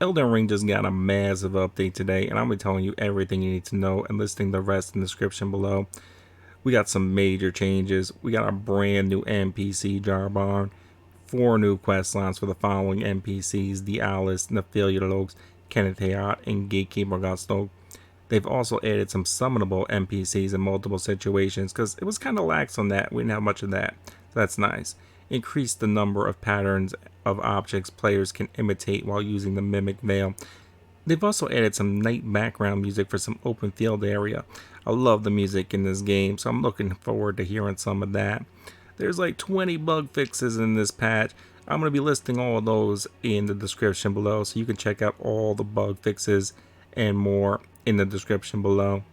Elden Ring just got a massive update today, and I'm going to be telling you everything you need to know and listing the rest in the description below. We got some major changes. We got a brand new NPC jar barn, 4 new quest lines for the following NPCs: the Alice, Nephiliologs, Kennetheot, and Gatekeeper Godstone. They've also added some summonable NPCs in multiple situations because it was kind of lax on that. We didn't have much of that. So that's nice. Increase the number of patterns of objects players can imitate while using the Mimic Veil. They've also added some night background music for some open field area. I love the music in this game, so I'm looking forward to hearing some of that. There's like 20 bug fixes in this patch. I'm going to be listing all of those in the description below, so you can check out all the bug fixes and more in the description below.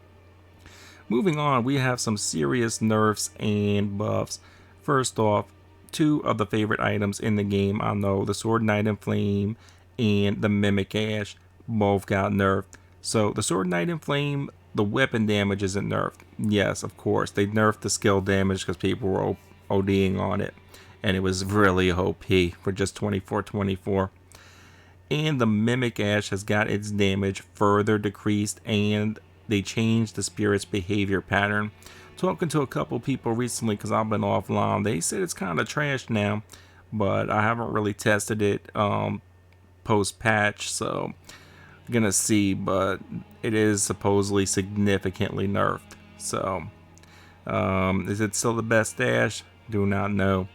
Moving on, we have some serious nerfs and buffs. First off, 2 of the favorite items in the game, I know, the Sword Knight and Flame and the Mimic Ash, both got nerfed. So the Sword Knight and Flame, the weapon damage isn't nerfed. Yes, of course, they nerfed the skill damage because people were ODing on it, and it was really OP for just 2424. And the Mimic Ash has got its damage further decreased, and they changed the spirit's behavior pattern. Talking to a couple people recently, because I've been offline, they said it's kind of trash now, but I haven't really tested it post patch, so I'm gonna see. But it is supposedly significantly nerfed. So is it still the best dash? Do not know.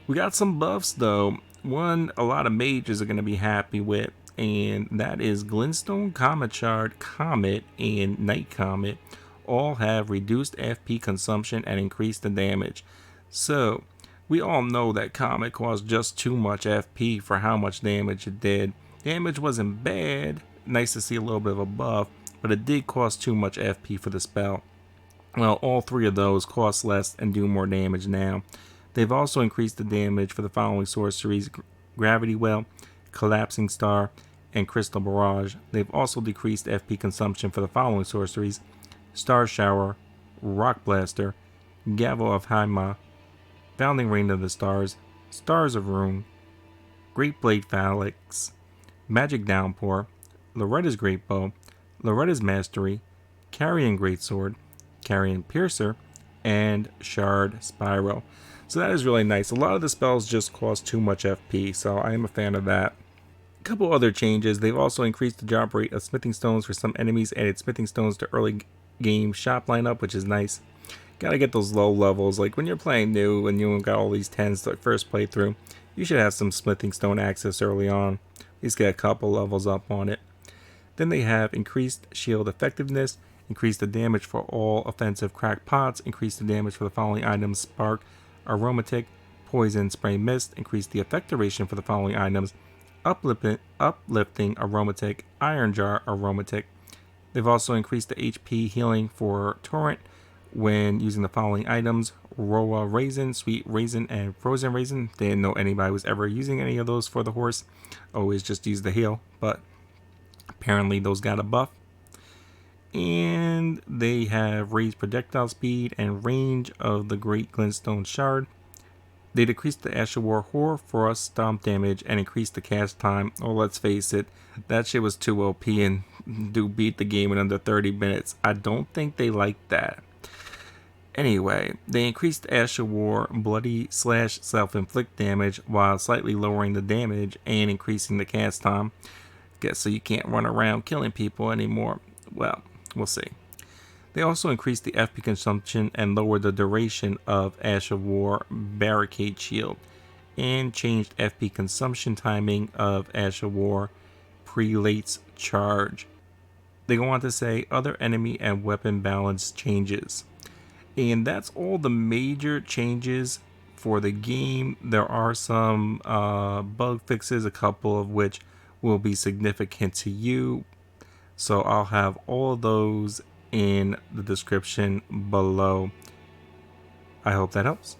We got some buffs though. One a lot of mages are going to be happy with, and that is Glintstone, Comet Shard, Comet, and Night Comet all have reduced FP consumption and increased the damage. So we all know that Comet caused just too much FP for how much damage it did. Damage wasn't bad, nice to see a little bit of a buff, but it did cost too much FP for the spell. Well, all 3 of those cost less and do more damage now. They've also increased the damage for the following sorceries: Gravity Well, Collapsing Star, and Crystal Barrage. They've also decreased FP consumption for the following sorceries: Star Shower, Rock Blaster, Gavel of Haima, Founding Rain of the Stars, Stars of Rune, Great Blade Phalanx, Magic Downpour, Loretta's Great Bow, Loretta's Mastery, Carrion Greatsword, Carrion Piercer, and Shard Spiral. So that is really nice. A lot of the spells just cost too much FP, so I am a fan of that. A couple other changes. They've also increased the drop rate of smithing stones for some enemies, added smithing stones to early game shop lineup, which is nice. Gotta get those low levels. Like when you're playing new and you got all these 10s like first playthrough, you should have some smithing stone access early on. At least get a couple levels up on it. Then they have increased shield effectiveness, increased the damage for all offensive cracked pots, increased the damage for the following items: Spark, Aromatic, Poison, Spray, Mist. Increased the effect duration for the following items: Uplifting Aromatic, Iron Jar Aromatic. They've also increased the HP healing for Torrent when using the following items: Roa Raisin, Sweet Raisin, and Frozen Raisin. Didn't know anybody was ever using any of those for the horse. Always just use the heal, but apparently those got a buff. And they have raised projectile speed and range of the Great Glintstone Shard. They decreased the Ash of War Horror Frost Stomp damage and increased the cast time. Oh, let's face it, that shit was too OP and do beat the game in under 30 minutes. I don't think they liked that. Anyway, they increased Ash of War Bloody / Self-Inflict damage while slightly lowering the damage and increasing the cast time. Guess so you can't run around killing people anymore. Well, we'll see. They also increased the FP consumption and lowered the duration of Ash of War Barricade Shield, and changed FP consumption timing of Ash of War Prelate's Charge. They go on to say other enemy and weapon balance changes. And that's all the major changes for the game. There are some bug fixes, a couple of which will be significant to you. So I'll have all of those in the description below. I hope that helps.